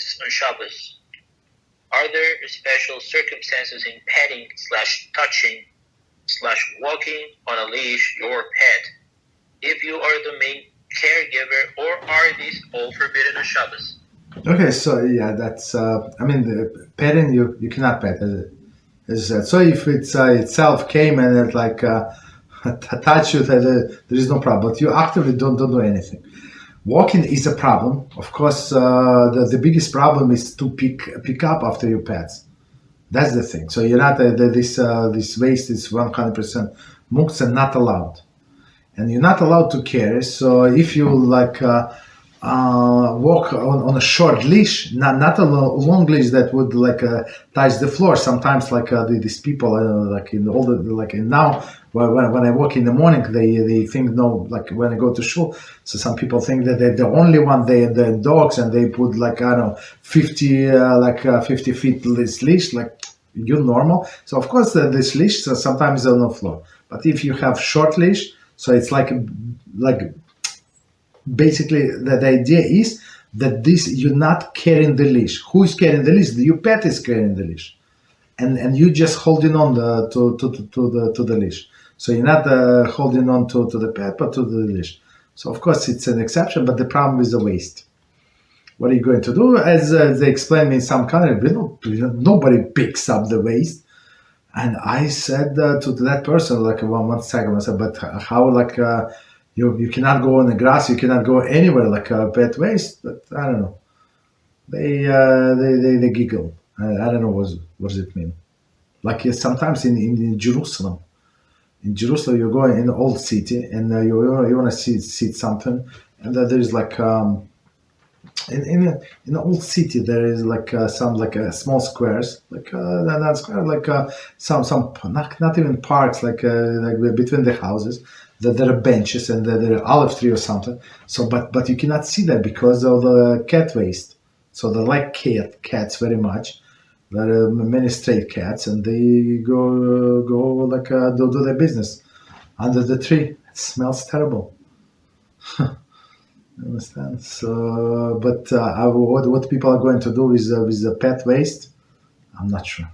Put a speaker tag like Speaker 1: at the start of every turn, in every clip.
Speaker 1: pets on Shabbos? Are there special circumstances in petting / touching / walking on a leash your pet if you are the main caregiver, or are these all forbidden on Shabbos?
Speaker 2: Okay, so yeah, that's the petting you cannot pet. So if it's itself came and it touch you, there is no problem. But you actively don't do anything. Walking is a problem. Of course, the biggest problem is to pick up after your pets. That's the thing. So you're not this waste is 100% muktzah, not allowed, and you're not allowed to carry. So if you walk on a short leash, not a long leash that would touch the floor. Sometimes these people like in all the like in now when I walk in the morning, they think no, like when I go to shul. So some people think that they're the only one, the dogs, and they put 50 feet this leash like you normal. So of course this leash sometimes on the floor. But if you have short leash, so it's like basically the idea is that you're not carrying the leash. Who is carrying the leash? Your pet is carrying the leash, and you just holding on to the leash. So you're not holding on to the pet, but to the leash. So of course it's an exception, but the problem is the waste. What are you going to do? As they explained me in some country, nobody picks up the waste. And I said to that person one second, I said, but how you cannot go on the grass, you cannot go anywhere like a pet waste. But I don't know. They giggle. I don't know what does it mean. Like sometimes in Jerusalem. In Jerusalem, you go in the old city and you want to see something, and there is in the old city there is some small squares not square some not even parks like between the houses that there are benches and there are olive tree or something. So but you cannot see that because of the cat waste. So they like cats very much. There are many stray cats and they go do their business under the tree. It smells terrible. Understand? So, but what people are going to do with the pet waste, I'm not sure.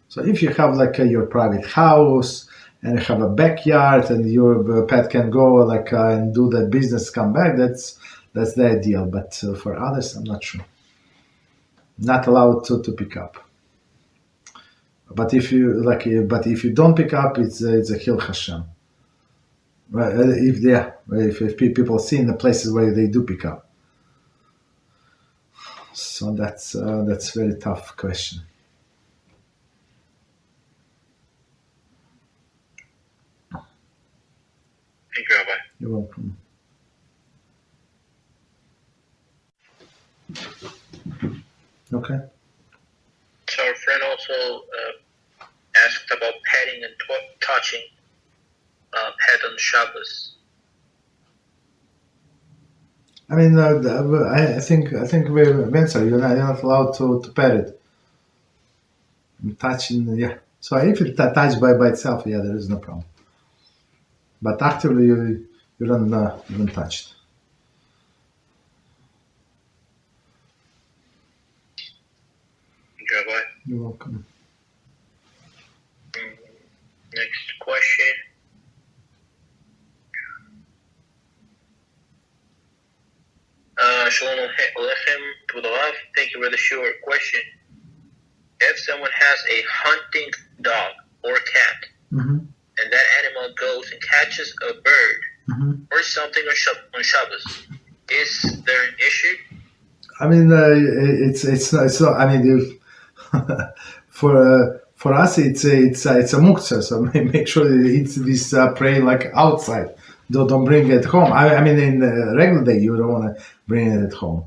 Speaker 2: So if you have your private house and you have a backyard and your pet can go and do the business, come back, that's the ideal. But for others, I'm not sure. Not allowed to pick up. But if you if you don't pick up, it's a Hil HaShem. If people see in the places where they do pick up. So that's a very tough question.
Speaker 1: Thank you, Rabbi.
Speaker 2: You're welcome. Okay.
Speaker 1: So our friend also asked about petting and touching pet on Shabbos.
Speaker 2: I mean, I think we've answered. You're not allowed to pet it. Touching, yeah. So if it's touched by itself, yeah, there is no problem. But actively, you don't touch it.
Speaker 1: Thank you, Rabbi.
Speaker 2: You're welcome.
Speaker 1: Next question. Shalom Aleichem to the Rav. Thank you for the Shiur. Question: if someone has a hunting dog or cat, and that animal goes and catches a bird or something on Shabbos, is there an issue?
Speaker 2: I mean, it's not. I mean, for us, it's a muktzah. So make sure that it's this prey outside. Don't bring it home. I mean, in the regular day, you don't want to bring it at home.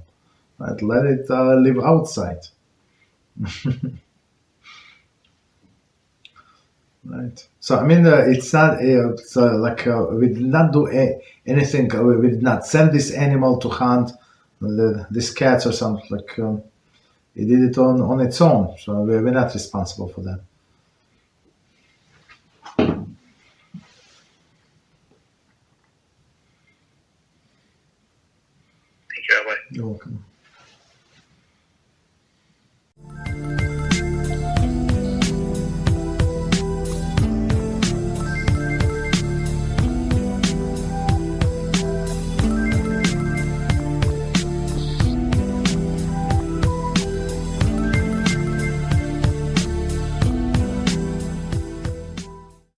Speaker 2: But let it live outside. Right. So I mean, it's not we did not do anything. We did not send this animal to hunt these cats or something. It did it on its own. So we're not responsible for that.
Speaker 1: Thank you, Rabbi.
Speaker 2: You're welcome.